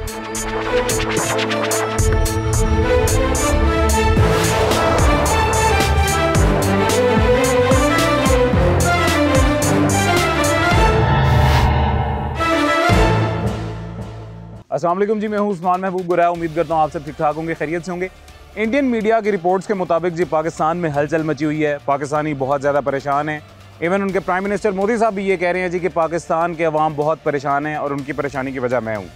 अस्सलाम वालेकुम जी, मैं हूं उस्मान महबूब गुराया। उम्मीद करता हूं आप सब ठीक ठाक होंगे, खैरियत से होंगे। इंडियन मीडिया की रिपोर्ट्स के मुताबिक जी पाकिस्तान में हलचल मची हुई है, पाकिस्तानी बहुत ज़्यादा परेशान हैं। इवन उनके प्राइम मिनिस्टर मोदी साहब भी ये कह रहे हैं जी कि पाकिस्तान के अवाम बहुत परेशान हैं और उनकी परेशानी की वजह मैं हूँ।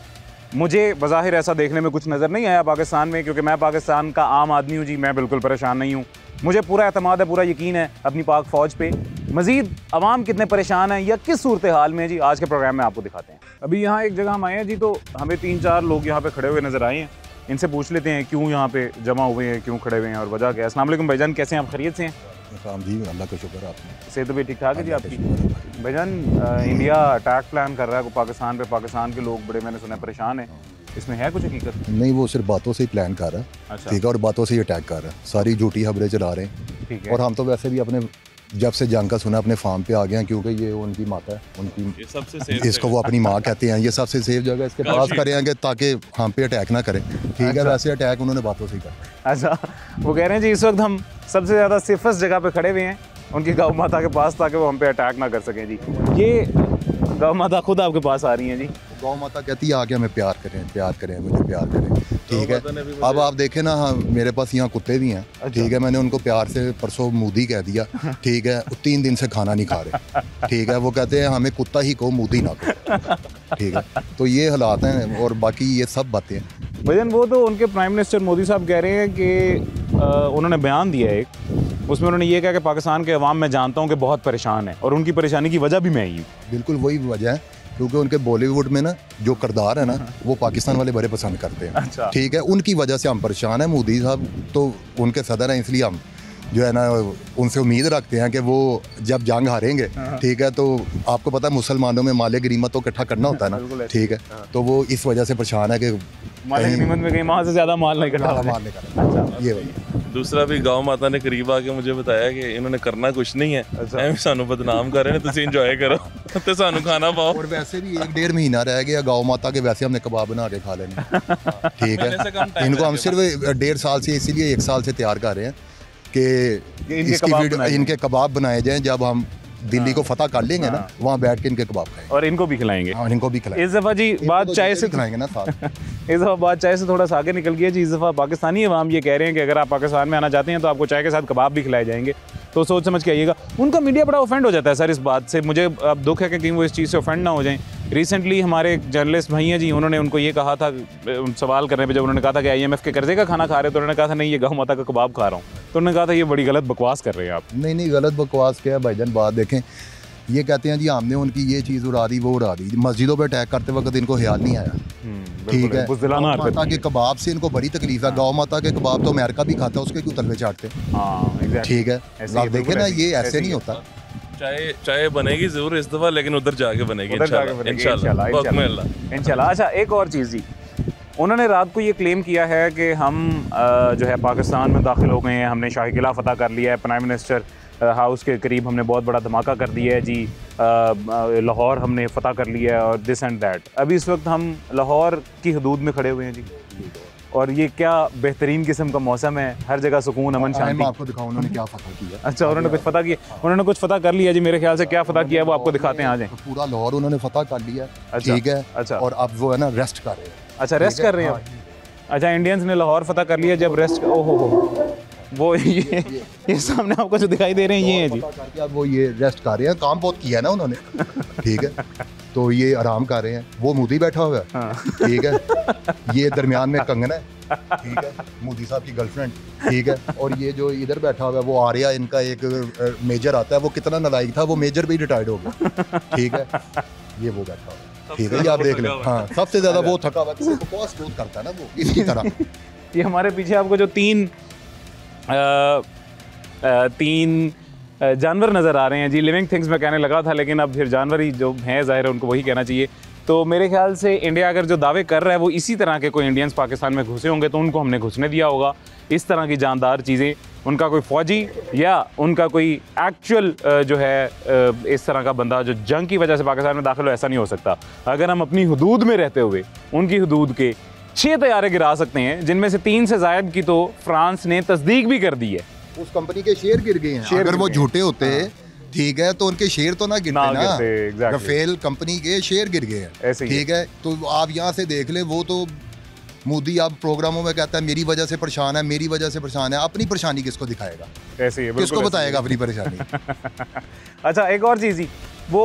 मुझे बज़ाहिर ऐसा देखने में कुछ नज़र नहीं आया पाकिस्तान में, क्योंकि मैं पाकिस्तान का आम आदमी हूँ जी, मैं बिल्कुल परेशान नहीं हूँ। मुझे पूरा एतमाद है, पूरा यकीन है अपनी पाक फ़ौज पे। मज़ीद अवाम कितने परेशान हैं या किस सूरत हाल में जी, आज के प्रोग्राम में आपको दिखाते हैं। अभी यहाँ एक जगह हम आए हैं जी, तो हमें 3-4 लोग यहाँ पे खड़े हुए नज़र आए हैं। इनसे पूछ लेते हैं क्यों यहाँ पे जमा हुए हैं, क्यों खड़े हुए हैं और वजह क्या है। अस्सलाम वालेकुम भाईजान, कैसे हैं आप? खैरियत से हैं? जी, अल्लाह का शुक्र है। आपने सेहत भी ठीक ठाक है जी आपकी? भाईजान, इंडिया अटैक प्लान कर रहा है पाकिस्तान पे, पाकिस्तान के लोग बड़े, मैंने सुना, परेशान हैं। इसमें है कुछ हकीकत? नहीं, वो सिर्फ बातों से ही प्लान कर रहा है। अच्छा। ठीक है, और बातों से ही अटैक कर रहा है, सारी झूठी खबरें चला रहे हैं। ठीक है। और हम तो वैसे भी अपने जब से जंग का सुना अपने फार्म पे आ गए हैं, क्योंकि ये उनकी माता है, उनकी सबसे सेफ इसको वो अपनी माँ कहते हैं। ये सबसे सेफ जगह इसके पास करेंगे ताकि हम पे अटैक ना करें। ठीक है, वैसे अटैक उन्होंने बातों से ही करा। अच्छा, वो कह रहे हैं जी इस वक्त हम सबसे ज़्यादा सेफेस्ट जगह पे खड़े हुए हैं उनकी गौ माता के पास, ताकि वो हम पे अटैक ना कर सकें जी। ये गौ माता खुद आपके पास आ रही हैं जी? गौ माता कहती है आके हमें प्यार करें, मुझे प्यार करें। ठीक है, अब आप देखें ना, हाँ मेरे पास यहाँ कुत्ते भी हैं। अच्छा। ठीक है, मैंने उनको प्यार से परसों मूदी कह दिया। ठीक है, 3 दिन से खाना नहीं खा रहे। ठीक है, वो कहते हैं हमें कुत्ता ही को मूदी ना करो। ठीक है, तो ये हालात हैं और बाकी ये सब बातें हैं। भजन, वो तो उनके प्राइम मिनिस्टर मोदी साहब कह रहे हैं कि उन्होंने बयान दिया है एक, उसमें उन्होंने ये कहा कि पाकिस्तान के अवाम मैं जानता हूँ कि बहुत परेशान है और उनकी परेशानी की वजह भी मैं ही हूँ। बिल्कुल वही वजह है, क्योंकि उनके बॉलीवुड में ना जो किरदार है ना, वो पाकिस्तान वाले बड़े पसंद करते हैं। अच्छा। ठीक है, उनकी वजह से हम परेशान हैं। मोदी साहब तो उनके सदर हैं, इसलिए हम जो है ना उनसे उम्मीद रखते हैं कि वो जब जंग हारेंगे, ठीक है, तो आपको पता है मुसलमानों में माले गनीमत तो इकट्ठा करना होता है ना। ठीक है, तो वो इस वजह से परेशान है कि माल गनीमत में कहीं वहाँ से ज़्यादा माल नहीं इकट्ठा माल नहीं करना। अच्छा, ये वजह। दूसरा भी गाँव माता ने करीब आके मुझे बताया कि इन्होंने करना कुछ नहीं है, एवं सानू बदनाम कर रहे हैं, तुम इंजॉय करो तो सानू खाना पाओ। और वैसे भी 1-1.5 महीना रह गया गौ माता के, वैसे हमने कबाब बना के खा लेने। ठीक है, इनको हम सिर्फ 1.5 साल से, इसीलिए 1 साल से तैयार कर रहे हैं कि इनके कबाब बनाए जाएं। जब हम दिल्ली को फतह कर लेंगे ना, वहाँ बैठ के इनके कबाब खाएंगे और इनको भी खिलाएंगे। हाँ, इनको भी खिलाएंगे। इस दफ़ा जी बात चाय से खिलाएंगे ना साथ। इस दफ़ा बात चाय से थोड़ा सा आगे निकल गया जी। इस दफ़ा पाकिस्तानी अवाम ये कह रहे हैं कि अगर आप पाकिस्तान में आना चाहते हैं तो आपको चाय के साथ कबाब भी खिलाए जाएंगे, तो सोच समझ के आइएगा। उनका मीडिया बड़ा ऑफेंड हो जाता है सर इस बात से। मुझे अब दुख है कि कहीं वो इस चीज़ से ऑफेंड ना हो जाएं। रिसेंटली हमारे एक जर्नलिस्ट भाई हैं जी, उन्होंने उनको ये कहा था, सवाल करने पे जब उन्होंने कहा था कि IMF के कर्जे का खाना खा रहे हो, तो उन्होंने कहा था नहीं, ये गौ माता का कबाब खा रहा हूँ। तो उन्होंने कहा था ये बड़ी गलत बकवास कर रहे हैं आप। नहीं, गलत बकवास क्या है भाईजान, बात देखें। ये कहते हैं जी हमने उनकी ये चीज़ उड़ा दी, वो उड़ा दी। मस्जिदों पे अटैक करते वक्त इनको ख्याल नहीं आया। ठीक है, गौ माता के कबाब से इनको बड़ी तकलीफ है। गौ माता के कबाब तो अमेरिका भी खाता है, उसके क्यों तलवे चाटते? ठीक है, आप देखें ना, ये ऐसे नहीं होता। चाय बनेगी जरूर इस दफा, लेकिन उधर जाके बनेगी इंशाल्लाह। अच्छा, एक और चीज़ जी, उन्होंने रात को ये क्लेम किया है कि हम जो है पाकिस्तान में दाखिल हो गए हैं, हमने शाही किला फतह कर लिया है, प्राइम मिनिस्टर हाउस के करीब हमने बहुत बड़ा धमाका कर दिया है जी, लाहौर हमने फतह कर लिया है और दिस एंड दैट। अभी इस वक्त हम लाहौर की हदूद में खड़े हुए हैं जी, और ये क्या बेहतरीन किस्म का मौसम है, हर जगह सुकून, अमन, शांति। मैं आपको दिखाऊं उन्होंने क्या फतह किया। अच्छा, उन्होंने कुछ फतह किया, उन्होंने कुछ फतह कर लिया जी, मेरे ख्याल से। क्या फतह किया है वो आपको दिखाते हैं, आ जाएं। पूरा लाहौर उन्होंने फतह कर लिया। अच्छा, ठीक है। अच्छा, और अब वो है ना रेस्ट कर रहे हैं। अच्छा, रेस्ट कर रहे हैं। अच्छा, इंडियंस ने लाहौर फतह कर लिया, जब रेस्ट, ओहो वो ये सामने आपको जो दिखाई दे रहे हैं ये हैं जी। अब वो ये रेस्ट कर रहे हैं, काम बहुत किया है ना उन्होंने। ठीक है, तो ये आराम कर रहे हैं। वो मोदी बैठा हुआ है। हाँ। ठीक है, ये दरमियान में कंगना है। ठीक है, मोदी साहब की गर्लफ्रेंड। ठीक है, और ये जो इधर बैठा हुआ है वो आर्या, इनका एक मेजर आता है, वो कितना नालायक था, वो मेजर भी रिटायर्ड हो गया। ठीक है, ये वो बैठा हुआ है। ठीक है, ये आप देख लें। हाँ, सबसे ज्यादा वो थका हुआ है, बहुत स्ट्रोक करता है ना वो, इसकी तरह। ये हमारे पीछे आपको जो तीन जानवर नज़र आ रहे हैं जी, लिविंग थिंग्स मैं कहने लगा था, लेकिन अब फिर जानवर ही जो हैं, ज़ाहिर है उनको वही कहना चाहिए। तो मेरे ख्याल से इंडिया अगर जो दावे कर रहा है वो इसी तरह के कोई इंडियंस पाकिस्तान में घुसे होंगे तो उनको हमने घुसने दिया होगा। इस तरह की जानदार चीज़ें, उनका कोई फ़ौजी या उनका कोई एक्चुअल जो है इस तरह का बंदा जो जंग की वजह से पाकिस्तान में दाखिल हो, ऐसा नहीं हो सकता। अगर हम अपनी हदूद में रहते हुए उनकी हदूद के 6 तैयारे गिरा सकते हैं, जिनमें से 3 से ज़ायद की तो फ्रांस ने तस्दीक भी कर दी है। उस कंपनी के शेयर गिर गए हैं। अगर वो झूठे होते ठीक है तो उनके शेयर तो ना गिरते ना। रफेल कंपनी के शेयर गिर गए हैं, ठीक है। तो आप यहाँ से देख ले, वो तो मोदी अब प्रोग्रामों में कहता है मेरी वजह से परेशान है, मेरी वजह से परेशान है। अपनी परेशानी किसको दिखाएगा? ऐसे ही किसको बताएगा अपनी परेशानी? अच्छा, एक और चीज़ ही, वो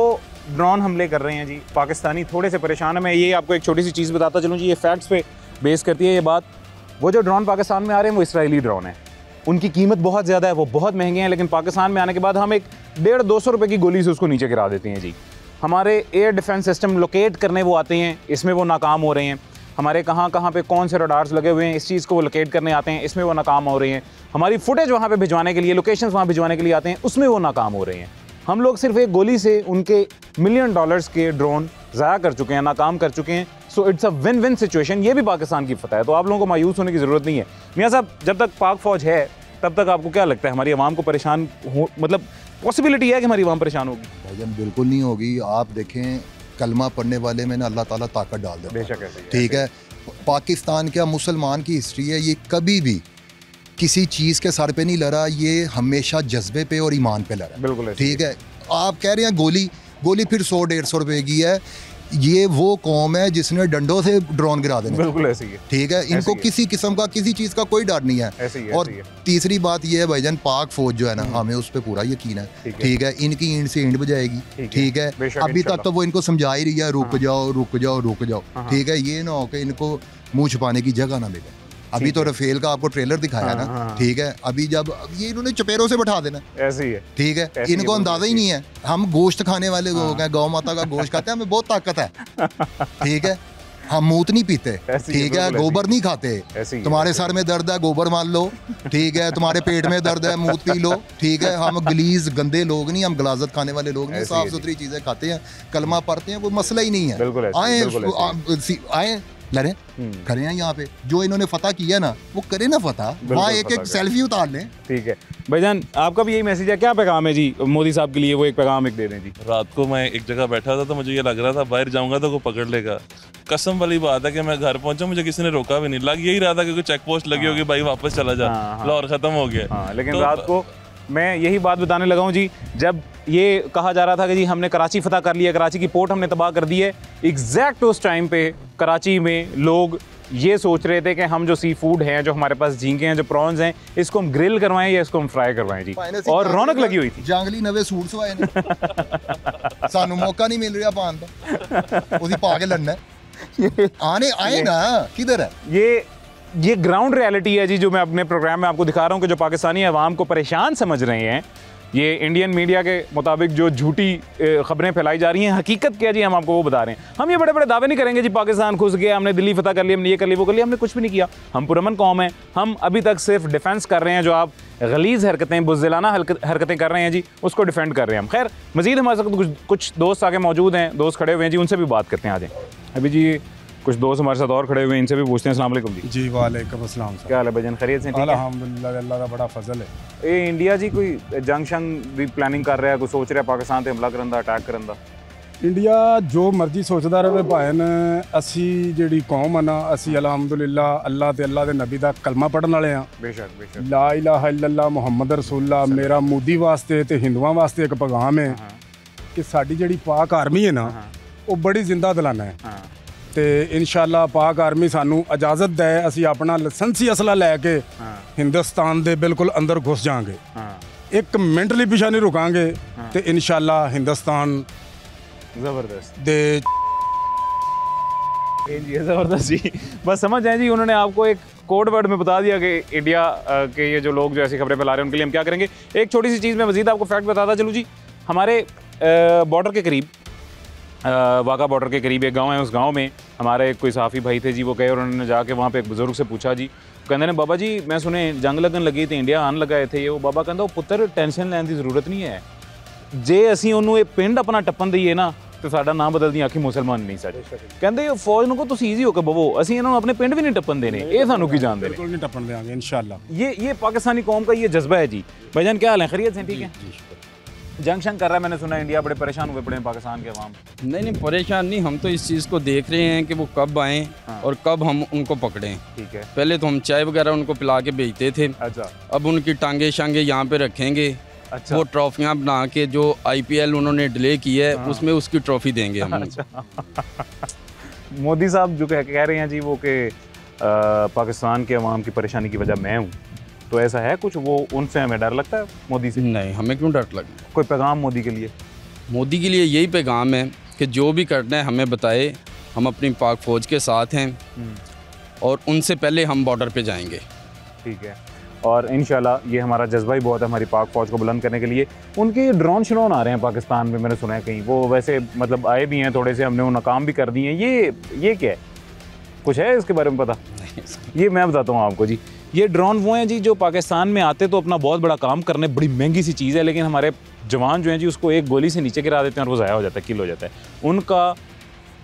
ड्रोन हमले कर रहे हैं जी, पाकिस्तानी थोड़े से परेशान है। मैं ये आपको एक छोटी सी चीज़ बताता चलूँ जी, ये फैक्ट्स पे बेस करती है ये बात। वो जो ड्रोन पाकिस्तान में आ रहे हैं वो इसराइली ड्रोन है, उनकी कीमत बहुत ज़्यादा है, वो बहुत महंगे हैं, लेकिन पाकिस्तान में आने के बाद हम एक 150-200 रुपये की गोली से उसको नीचे गिरा देते हैं जी। हमारे एयर डिफेंस सिस्टम लोकेट करने वो आते हैं, इसमें वो नाकाम हो रहे हैं। हमारे कहाँ कहाँ पे कौन से रडार्स लगे हुए हैं, इस चीज़ को वो लोकेट करने आते हैं, इसमें वो नाकाम हो रहे हैं। हमारी फुटेज वहाँ पे भिजवाने के लिए, लोकेशंस वहाँ भिजवाने के लिए आते हैं, उसमें वो नाकाम हो रहे हैं। हम लोग सिर्फ एक गोली से उनके $1 मिलियन के ड्रोन ज़ाया कर चुके हैं, नाकाम कर चुके हैं। So it's a win win situation. ये भी पाकिस्तान की फतह है, तो आप लोगों को मायूस होने की ज़रूरत नहीं है। मियाँ साहब, जब तक पाक फ़ौज है तब तक आपको क्या लगता है हमारी आवाम को परेशान हो, मतलब पॉसिबिलिटी है कि हमारी आवाम परेशान होगी? भाईजान बिल्कुल नहीं होगी। आप देखें, कलमा पढ़ने वाले में ना अल्लाह ताला ताकत डाल देता है। बेशक ऐसे ही, ठीक है। पाकिस्तान क्या मुसलमान की हिस्ट्री है, ये कभी भी किसी चीज़ के सर पे नहीं लड़ा, ये हमेशा जज्बे पे और ईमान पे लड़ा। बिल्कुल ठीक है। आप कह रहे हैं गोली फिर 100-150 रुपए की है। ये वो कौम है जिसने डंडों से ड्रोन गिरा देने। बिल्कुल ऐसी है। ठीक है। इनको किसी किस्म का किसी चीज़ का कोई डर नहीं है। ऐसी है, और तीसरी बात ये है भाईजान, पाक फौज जो है ना, हमें उस पर पूरा यकीन है। ठीक है। इनकी ईंट से ईंट बजाएगी। ठीक है। अभी तक तो वो इनको समझा ही रही है, रुक जाओ रुक जाओ रुक जाओ। ठीक है। ये ना हो कि इनको मुंह छुपाने की जगह ना मिले। अभी तो रफेल का आपको ट्रेलर दिखाया ना, ठीक है। अभी जब ये इन्होंने चपेरों से बैठा देना, ऐसे ही है। ठीक है। इनको अंदाजा ही नहीं है। हम गोश्त खाने वाले लोग हैं, गौ माता का गोश्त खाते हैं, हमें बहुत ताकत है। ठीक है। हम मूत नहीं पीते, ठीक है। गोबर नहीं खाते। तुम्हारे सर में दर्द है, गोबर मान लो। ठीक है। तुम्हारे पेट में दर्द है, मूत पी लो। ठीक है। हम गलीज गंदे लोग नहीं, हम गलाजत खाने वाले लोग नहीं, साफ सुथरी चीजें खाते हैं, कलमा पढ़ते हैं, कोई मसला ही नहीं है। आए लड़े करें यहाँ पे, जो इन्होंने फतह किया ना वो करे ना फतह, वहाँ एक सेल्फी उतार लें। ठीक है भाईजान, आपका भी यही मैसेज है, क्या पैगाम है जी मोदी साहब के लिए? वो एक पैगाम एक दे दें जी। रात को मैं एक जगह बैठा था तो मुझे ये लग रहा था बाहर जाऊंगा तो कोई पकड़ लेगा। कसम वाली बात है कि मैं घर पहुंचा, मुझे किसी ने रोका भी नहीं। लग यही रहा था कि कोई चेक पोस्ट लगी होगी, भाई वापस चला जा, लाहौर खत्म हो गया। लेकिन रात को मैं यही बात बताने लगा हूँ जी, जब ये कहा जा रहा था कि जी हमने कराची फतह कर लिया, कराची की पोर्ट हमने तबाह कर दी है, एग्जैक्ट उस टाइम पे कराची में लोग ये सोच रहे थे कि हम जो सी फूड हैं, जो हमारे पास झींगे हैं, जो प्रॉन्स हैं, इसको हम ग्रिल करवाएं या इसको हम फ्राई करवाएं जी। और रौनक लगी हुई थी। जंगली नवे सूट सवाए ने सानू मौका नहीं मिल रहा पान का, उसी पा के लड़ना आने आए ना। किधर है ये ग्राउंड रियलिटी है जी, जो मैं अपने प्रोग्राम में आपको दिखा रहा हूँ कि जो पाकिस्तानी अवाम को परेशान समझ रहे हैं, ये इंडियन मीडिया के मुताबिक जो झूठी खबरें फैलाई जा रही हैं, हकीकत क्या जी हम आपको वो बता रहे हैं। हम ये बड़े बड़े दावे नहीं करेंगे जी पाकिस्तान घुस गया, हमने दिल्ली फतह कर लिया, हमने ये कर लिया वो कर लिया, हमने कुछ भी नहीं किया। हम पुरअमन कौम है, हम अभी तक सिर्फ डिफेंस कर रहे हैं। जो आप गलीज़ हरकतें, बुज़दिलाना हरकतें कर रहे हैं जी, उसको डिफेंड कर रहे हैं हम। खैर, मज़ीद हमारे साथ कुछ दोस्त आगे मौजूद हैं, दोस्त खड़े हुए हैं जी, उनसे भी बात करते हैं। आ जाएँ अभी जी, कुछ दोस्त हमारे साथ और खड़े हुए हैं, इनसे भी पूछते हैं। अस्सलाम वालेकुम जी। जी वालेकुम अस्सलाम। क्या हाल है भाईजान, खैरियत से? अल्हम्दुलिल्लाह, अल्लाह का बड़ा फजल है। ये इंडिया जी कोई जंग शंग भी प्लानिंग कर रहा है, कोई सोच रहा है पाकिस्तान ते हमला करन दा, अटैक करन दा? इंडिया जो मर्जी सोचदा रहे भाईन, असी जिहड़ी कौम है ना, असी अल्हम्दुलिल्लाह अल्लाह ते अल्लाह दे नबी दा कलमा पढ़न वाले हां। बेशक बेशक। ला इलाहा इल्लल्लाह मुहम्मद रसूलुल्लाह। मेरा मोदी वास्ते ते हिंदुआं वास्ते एक पैगाम है कि साडी जिहड़ी पाक आर्मी है ना, वो बड़ी जिंदा दिलाना है। ते इंशाअल्लाह पाक आर्मी सानू इजाजत दे, असी अपना लाइसेंसी असला लैके हिंदुस्तान दे बिल्कुल अंदर घुस जाएंगे। एक मिनट लिए पिछा नहीं रुकांगे ते इंशाअल्लाह हिंदुस्तान जबरदस्त दे जबरदस्त जी। बस समझ जाए जी, उन्होंने आपको एक कोड वर्ड में बता दिया कि इंडिया के ये जो लोग जो ऐसी खबरें फैला रहे हैं उनके लिए हम क्या करेंगे। एक छोटी सी चीज़ मैं मजीद आपको फैक्ट बताता चलूँ जी। हमारे बॉर्डर के करीब, वाघा बॉर्डर के करीब एक गांव है, उस गांव में हमारे कोई सहाफ़ी भाई थे जी, वो गए और उन्होंने जाके वहाँ पे एक बुज़ुर्ग से पूछा जी, कहते ने बाबा जी मैं सुने जंग लगन लगी तो इंडिया आन लगाए थे। वो बाबा कहता वो पुत्र टेंशन लैन की जरूरत नहीं है, जे असी उन्होंने ये पिंड अपना टप्पन दईए ना ਤੇ ਸਾਡਾ ਨਾਮ ਬਦਲਦੀਆਂ ਆਖੀ ਮੁਸਲਮਾਨ ਨਹੀਂ ਸਾਡੇ ਕਹਿੰਦੇ ਫੌਜ ਨੂੰ ਕੋ ਤੁਸੀਂ ਈਜ਼ੀ ਹੋ ਕੇ ਬਵੋ ਅਸੀਂ ਇਹਨਾਂ ਨੂੰ ਆਪਣੇ ਪਿੰਡ ਵੀ ਨਹੀਂ ਟੱਪਣ ਦੇਣੇ ਇਹ ਸਾਨੂੰ ਕੀ ਜਾਣਦੇ ਨੇ बिल्कुल नहीं टपन देंगे इंशाल्लाह। ये पाकिस्तानी कौम का ये जज्बा है जी। भाईजान क्या हाल है, खैरियत से ठीक है? जंग शंग कर रहा है, मैंने सुना इंडिया बड़े परेशान हुए पड़े हैं पाकिस्तान के अवाम। नहीं परेशान नहीं, हम तो इस चीज़ को देख रहे हैं कि वो कब आएँ और कब हम उनको पकड़ें। ठीक है। पहले तो हम चाय वगैरह उनको पिला के भेजते थे। अच्छा। अब उनकी टांगे शांगे यहाँ पे रखेंगे। अच्छा। वो ट्रॉफियाँ बना के जो IPL उन्होंने डिले की है उसमें उसकी ट्रॉफी देंगे हम। मोदी साहब जो कह रहे हैं जी वो कि पाकिस्तान के अवाम की परेशानी की वजह मैं हूँ, तो ऐसा है कुछ? वो उनसे हमें डर लगता है मोदी से? नहीं, हमें क्यों डर लगे। कोई पैगाम मोदी के लिए? मोदी के लिए यही पैगाम है कि जो भी करना है हमें बताए, हम अपनी पाक फ़ौज के साथ हैं और उनसे पहले हम बॉर्डर पे जाएंगे। ठीक है। और इंशाल्लाह ये हमारा जज्बा ही बहुत है हमारी पाक फ़ौज को बुलंद करने के लिए। उनके ड्रोन श्रोन आ रहे हैं पाकिस्तान में, मैंने सुना है कहीं, वो वैसे मतलब आए भी हैं थोड़े से, हमने वो नाकाम भी कर दिए हैं। ये क्या है, कुछ है इसके बारे में पता? ये मैं बताता हूँ आपको जी। ये ड्रोन वो हैं जी जो पाकिस्तान में आते तो अपना बहुत बड़ा काम करने, बड़ी महंगी सी चीज़ है, लेकिन हमारे जवान जो हैं जी उसको एक गोली से नीचे गिरा देते हैं और वो ज़ाया हो जाता है, किल हो जाता है। उनका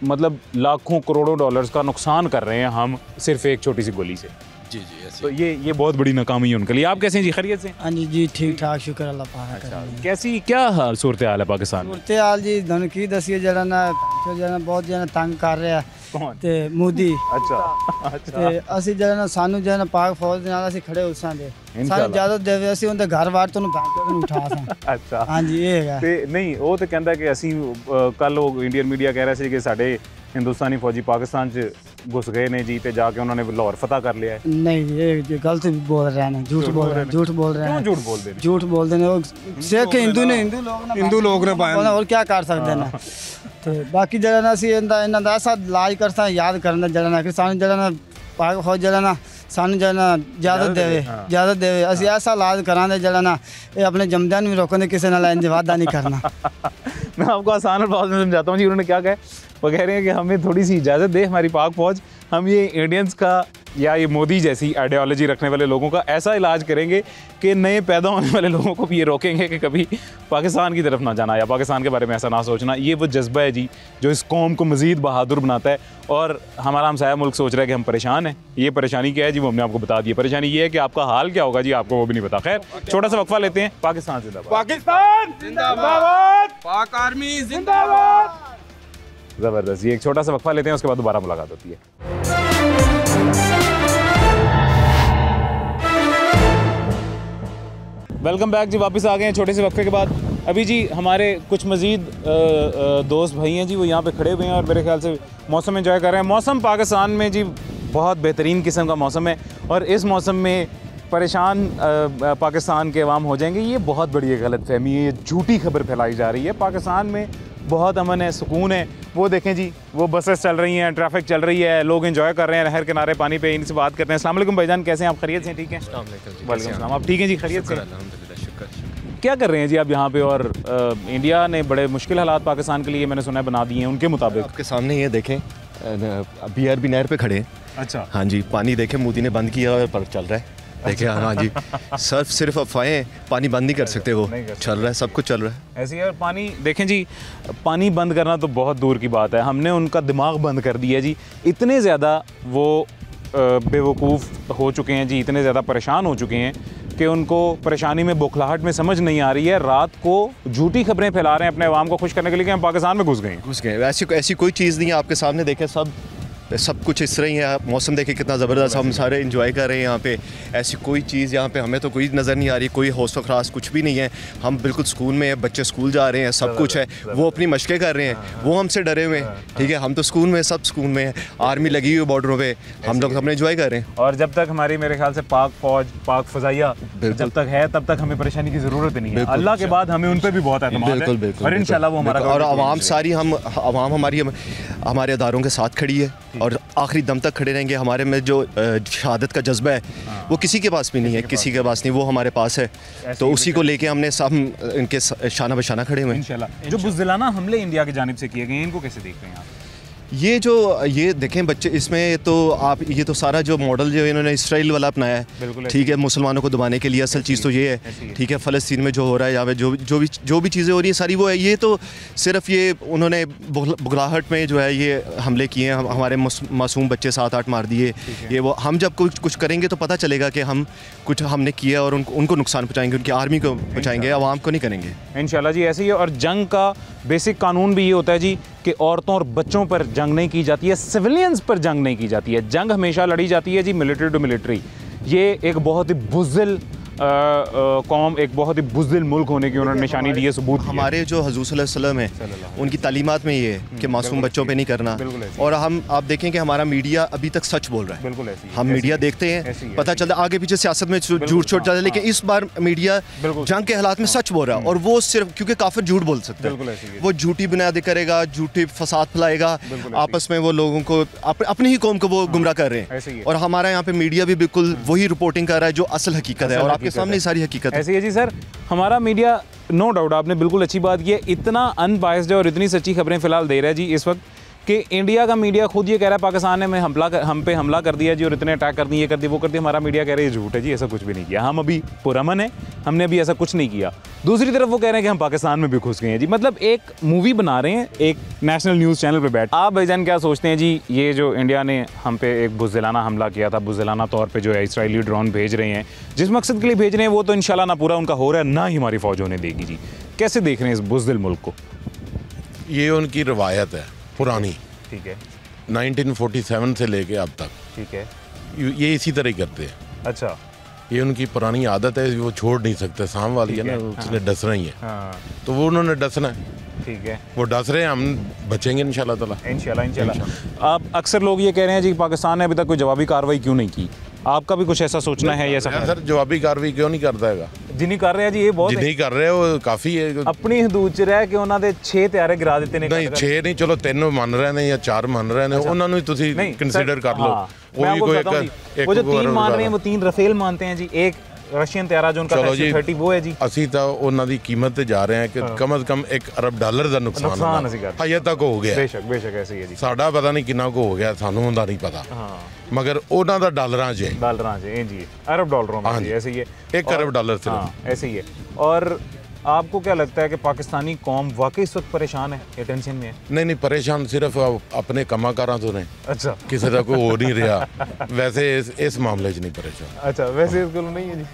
मतलब लाखों करोड़ों डॉलर्स का नुकसान कर रहे हैं हम सिर्फ एक छोटी सी गोली से। जी जी ऐसे। तो ये बहुत बड़ी नाकामी है उनके लिए। आप कैसे हैं जी, खैरियत से? हाँ जी ठीक ठाक, शुक्र अल्लाह पाक का। कैसी क्या हाल सूरत हाल है पाकिस्तान में? सूरत हाल जी धन की दसिए जरा ना बहुत जना तंग कर रहा है कौन? ते मोदी। अच्छा ते ਅਸੀਂ ਜਿਹੜਾ ਨਾ ਸਾਨੂੰ ਜਿਹੜਾ ਨਾ ਪਾਕ ਫੌਜ ਦੇ ਨਾਲ ਅਸੀਂ ਖੜੇ ਉਸਾਂ ਦੇ ਸਾਨੂੰ ਇਜਾਜ਼ਤ ਦੇਵੇ ਅਸੀਂ ਉਹਦੇ ਘਰ ਬਾਹਰ ਤੋਂ ਨੂੰ ਉਠਾ ਸਾਂ। ਅੱਛਾ ਹਾਂਜੀ ਇਹ ਹੈਗਾ। ਤੇ ਨਹੀਂ ਉਹ ਤੇ ਕਹਿੰਦਾ ਕਿ ਅਸੀਂ ਕੱਲ ਉਹ ਇੰਡੀਅਨ ਮੀਡੀਆ ਕਹਿ ਰਿਹਾ ਸੀ ਕਿ ਸਾਡੇ ਹਿੰਦੁਸਤਾਨੀ ਫੌਜੀ ਪਾਕਿस्तान 'ਚ घुस गए ने जी, ते जाके उन्होंने लाहौर फतह कर लिया है। नहीं ये गलत बोल रहे हैं, झूठ बोल रहे हैं, झूठ बोल रहे हैं। क्यों झूठ बोलते हैं? झूठ बोलते हैं वो सिख हिंदू ने हिंदू लोग ने पाया और क्या कर सकते हैं। ਤੇ ਬਾਕੀ ਜਿਹੜਾ ਨਾ ਅਸੀਂ ਇਹਨਾਂ ਦਾ ਐਸਾ ਇਲਾਜ ਕਰਤਾ ਯਾਦ ਕਰਨ ਦਾ ਜਿਹੜਾ ਨਾ ਕਿ ਸਾਨੂੰ ਜਿਹੜਾ ਨਾ ਪਾਕ ਫੌਜ ਜਿਹੜਾ ਨਾ ਸਾਨੂੰ ਜਿਹੜਾ ਨਾ ਇਜਾਜ਼ਤ ਦੇਵੇ ਅਸੀਂ ਐਸਾ ਇਲਾਜ ਕਰਾਂਗੇ ਜਿਹੜਾ ਨਾ ਇਹ ਆਪਣੇ ਜਮਦਿਆਂ ਨੂੰ ਵੀ ਰੋਕਣ ਕਿਸੇ ਨਾਲ ਇੰਜ वादा नहीं करना। मैं आपको आसान अल्फाज में समझाता हूँ जी। उन्होंने क्या कहा, वो कह रहे हैं कि हमें थोड़ी सी इजाज़त दे हमारी पाक फौज, हम ये इंडियंस का या ये मोदी जैसी आइडियोलॉजी रखने वाले लोगों का ऐसा इलाज करेंगे कि नए पैदा होने वाले लोगों को भी ये रोकेंगे कि कभी पाकिस्तान की तरफ ना जाना या पाकिस्तान के बारे में ऐसा ना सोचना। ये वो जज्बा है जी जो इस कौम को मज़ीद बहादुर बनाता है। और हमारा हमसाया मुल्क सोच रहा है कि हम परेशान हैं। ये परेशानी क्या है जी, वो हमने आपको बता दी। परेशानी ये है कि आपका हाल क्या होगा जी, आपको वो भी नहीं पता। खैर छोटा सा वक्फा लेते हैं। पाकिस्तान जिंदाबाद, पाकिस्तान जिंदाबाद, पाक आर्मी जिंदाबाद। ज़बरदस्त। ये एक छोटा सा वक्फा लेते हैं, उसके बाद दोबारा मुलाकात होती है। वेलकम बैक जी, वापस आ गए हैं छोटे से वक्फे के बाद। अभी जी हमारे कुछ मज़ीद दोस्त भाई हैं जी, वो यहाँ पे खड़े हुए हैं और मेरे ख्याल से मौसम एंजॉय कर रहे हैं। मौसम पाकिस्तान में जी बहुत बेहतरीन किस्म का मौसम है और इस मौसम में परेशान पाकिस्तान के अवाम हो जाएंगे, ये बहुत बड़ी गलत फहमी है। ये झूठी खबर फैलाई जा रही है। पाकिस्तान में बहुत अमन है, सुकून है। वो देखें जी, वो बसेस चल रही हैं, ट्रैफिक चल रही है, लोग एंजॉय कर रहे हैं नहर किनारे पानी पे। इनसे बात करते हैं। अस्सलाम वालेकुम भाईजान, कैसे हैं आप? खैरियत से? ठीक है, वालेकुम सलाम। आप ठीक हैं जी, खैरियत से? क्या कर रहे हैं जी आप यहाँ पे? और इंडिया ने बड़े मुश्किल हालात पाकिस्तान के लिए मैंने सुना है बना दिए हैं उनके मुताबिक। आपके सामने ये देखें, BRB नहर पे खड़े हैं। अच्छा। हाँ जी, पानी देखें मोदी ने बंद किया और पर चल रहा है। देखिए हाँ जी, सिर्फ अफवाहें, पानी बंद नहीं कर सकते, वो चल रहा है, सब कुछ चल रहा है ऐसे ही। और पानी देखें जी, पानी बंद करना तो बहुत दूर की बात है, हमने उनका दिमाग बंद कर दिया जी। इतने ज़्यादा वो बेवकूफ़ हो चुके हैं जी, इतने ज़्यादा परेशान हो चुके हैं कि उनको परेशानी में बुखलाहट में समझ नहीं आ रही है। रात को झूठी खबरें फैला रहे हैं अपने अवाम को खुश करने के लिए कि हम पाकिस्तान में घुस गए। ऐसी कोई चीज़ नहीं है। आपके सामने देखें, सब कुछ इस तरह ही है। मौसम देखें कितना ज़बरदस्त, हम सारे एंजॉय कर रहे हैं यहाँ पे। ऐसी कोई चीज़ यहाँ पे हमें तो कोई नज़र नहीं आ रही, कोई हौसला खरास कुछ भी नहीं है। हम बिल्कुल सुकून में हैं, बच्चे स्कूल जा रहे हैं, सब कुछ है। वो अपनी मशक़ें कर रहे हैं, वो हमसे डरे हुए हैं। ठीक है, हम तो सुकून में, सब सुकून में हैं। आर्मी लगी हुई बॉर्डरों पे, हम लोग अपने एंजॉय कर रहे हैं। और जब तक हमारी मेरे ख्याल से पाक फौज, पाक फ़ज़ाइया जब तक है तब तक हमें परेशानी की ज़रूरत नहीं है। अल्लाह के बाद हमें उन पर भी बहुत एतमाद है और इंशाल्लाह वो हमारा। और आवाम सारी, आवाम हमारी हमारे अदारों के साथ खड़ी है और आखिरी दम तक खड़े रहेंगे। हमारे में जो शहादत का जज्बा है वो किसी के पास भी नहीं है, किसी के पास नहीं, वो हमारे पास है। तो उसी को लेके हमने सब इनके शाना बशाना खड़े हुए हैं इंशाल्लाह। जो बुज़दिलाना हमले इंडिया की जानिब से किए गए हैं, इनको कैसे देख रहे हैं आप? ये देखें बच्चे इसमें तो आप ये तो सारा जो मॉडल जो इन्होंने इसराइल वाला अपनाया है, ठीक है, मुसलमानों को दबाने के लिए। असल चीज़ तो ये है, ठीक है, फ़लस्तीन में जो हो रहा है या जो भी चीज़ें हो रही हैं सारी वो है। ये तो सिर्फ ये उन्होंने बुगलाहट में जो है ये हमले किए हैं, हमारे मासूम बच्चे 7-8 मार दिए। ये वो हम जब कुछ करेंगे तो पता चलेगा कि हम कुछ हमने किया और उनको नुकसान पहुँचाएंगे, उनकी आर्मी को पहुँचाएंगे, आवाम को नहीं करेंगे इंशाल्लाह जी। ऐसे ही है। और जंग का बेसिक कानून भी ये होता है जी कि औरतों और बच्चों पर जंग नहीं की जाती है, सिविलियंस पर जंग नहीं की जाती है। जंग हमेशा लड़ी जाती है जी मिलिट्री टू मिलिट्री। ये एक बहुत ही बुज़दिल कौम, एक बहुत ही बुज़दिल मुल्क होने की उन्होंने निशानी दी है, सबूत हमारे जो हजूर सल्लल्लाहु अलैहि वसल्लम है उनकी तालीमात में ये है कि मासूम बच्चों पे नहीं करना। और आप देखें कि हमारा मीडिया अभी तक सच बोल रहा है। बिल्कुल ऐसी हम मीडिया देखते हैं, पता चलता है आगे पीछे सियासत में झूठ छोड़ जाता है, लेकिन इस बार मीडिया जंग के हालात में सच बोल रहा है। और वो सिर्फ क्योंकि काफिर झूठ बोल सकते हैं, वो झूठी बुनियादें करेगा, झूठी फसाद फैलाएगा, आपस में वो लोगों को अपनी ही कौम को वो गुमराह कर रहे हैं। और हमारा यहाँ पे मीडिया भी बिल्कुल वही रिपोर्टिंग कर रहा है जो असल हकीकत है, और आपके सामने सारी हकीकत ऐसे ही है जी सर। हमारा मीडिया नो डाउट, आपने बिल्कुल अच्छी बात की है, इतना अनबायस्ड है और इतनी सच्ची खबरें फिलहाल दे रहा है जी इस वक्त कि इंडिया का मीडिया खुद ये कह रहा है पाकिस्तान ने हम पे हमला कर दिया जी और इतने अटैक कर दिए, ये कर दिए, वो कर दिया। हमारा मीडिया कह रहा है ये झूठ है जी, ऐसा कुछ भी नहीं किया, हम अभी पुरअमन है, हमने अभी ऐसा कुछ नहीं किया। दूसरी तरफ वो कह रहे हैं कि हम पाकिस्तान में भी घुस गए हैं जी। मतलब एक मूवी बना रहे हैं एक नेशनल न्यूज़ चैनल पर बैठ। आप भाईजान क्या सोचते हैं जी, ये जो इंडिया ने हम पे एक बुज़दिलाना हमला किया था, बुज़दिलाना तौर पर जो है इसराइली ड्रोन भेज रहे हैं, जिस मकसद के लिए भेज रहे हैं वो तो इंशाल्लाह ना पूरा उनका हो रहा है, ना ही हमारी फ़ौज होने देगी जी। कैसे देख रहे हैं इस बुज़दिल मुल्क को? ये उनकी रवायत है पुरानी, ठीक है, 1947 से लेके अब तक, ठीक है, ये इसी तरह ही करते हैं। अच्छा, ये उनकी पुरानी आदत है, वो छोड़ नहीं सकते। शाम वाली है ना, उसने डसना ही है, हाँ, तो वो उन्होंने डसना है, ठीक है, वो डस रहे हैं, हम बचेंगे इंशाल्लाह ताला। इंशाल्लाह। आप अक्सर लोग ये कह रहे हैं जी पाकिस्तान ने अभी तक कोई जवाबी कार्रवाई क्यों नहीं की, आपका भी कुछ ऐसा सोचना है या ऐसा? सर जवाबी कार्रवाई क्यों नहीं करता है? जिन्हें कर रहे हैं जी, ये बहुत जिन्हें कर रहे हो काफ़ी है। अपनी हदूद च रह के ਉਹਨਾਂ ਦੇ 6 ਤਿਆਰੇ ਗਿਰਾ ਦਿੱਤੇ ਨੇ। नहीं 6 नहीं, चलो 3 ਮੰਨ ਰਹੇ ਨੇ ਜਾਂ 4 ਮੰਨ ਰਹੇ ਨੇ, ਉਹਨਾਂ ਨੂੰ ਤੁਸੀਂ ਕੰਸੀਡਰ कर लो। वो भी कोई वो जो 3 मान रहे हैं वो 3 रफेल मानते हैं जी, एक रशियन त्यारा जो उनका 30 वो है जी। ਅਸੀਂ ਤਾਂ ਉਹਨਾਂ ਦੀ ਕੀਮਤ ਤੇ ਜਾ ਰਹੇ ਹਾਂ ਕਿ ਕਮ ਅਜ਼ ਕਮ $1 ਅਰਬ ਦਾ ਨੁਕਸਾਨ ਹਜੇ ਤੱਕ ਹੋ ਗਿਆ। ਬੇਸ਼ੱਕ ਐਸੀ ਹੈ ਜੀ। ਸਾਡਾ ਪਤਾ ਨਹੀਂ ਕਿੰਨਾ ਕੁ ਹੋ ਗਿਆ, ਸਾਨੂੰ ਉਹਦਾ ਨਹੀਂ ਪਤਾ, मगर ਉਹਨਾਂ ਦਾ ਡਾਲਰਾਂ 'ਚ जी, अरब डॉलरों में जी, ऐसे ही है, $1 अरब सिर्फ, ऐसे ही है। और आपको क्या लगता है कि पाकिस्तानी कौम वाकई इस वक्त परेशान है या टेंशन में है? नहीं परेशान सिर्फ अपने कमाकारां तो ने। अच्छा, किसी का कोई हो नहीं रहा वैसे इस मामले 'ਚ नहीं परेशान। अच्छा, वैसे इसको नहीं है जी।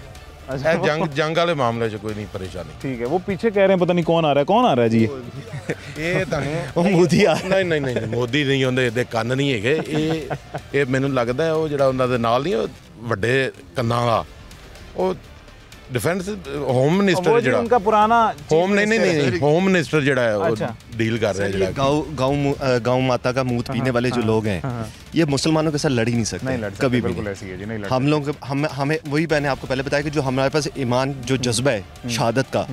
अच्छा, जंग वाले मामले 'ਚ कोई नहीं परेशानी। ठीक है, वो पीछे कह रहे हैं पता नहीं कौन आ रहा है जी। ਇਹ ਤੁਹਾਨੂੰ मोदी आ ਨਹੀਂ ਮੋਦੀ ਨਹੀਂ ਹੁੰਦੇ, ਇਹਦੇ ਕੰਨ ਨਹੀਂ ਹੈਗੇ। ਇਹ ਮੈਨੂੰ ਲੱਗਦਾ ਉਹ ਜਿਹੜਾ ਉਹਨਾਂ ਦੇ ਨਾਲ ਨਹੀਂ, ਉਹ ਵੱਡੇ ਕੰਨਾਂ ਦਾ, ਉਹ डिफेंस होम मिनिस्टर ਜਿਹੜਾ उनका पुराना होम नहीं होम मिनिस्टर ਜਿਹੜਾ है वो डील कर रहे हैं। ਜਿਹੜਾ गाँव माता का मूत पीने वाले जो लोग हैं, ये मुसलमानों के साथ लड़ ही नहीं सकते कभी भी। हम लोग हमें वही मैंने आपको पहले बताया कि जो हमारे पास ईमान जो जज्बा है शहादत का,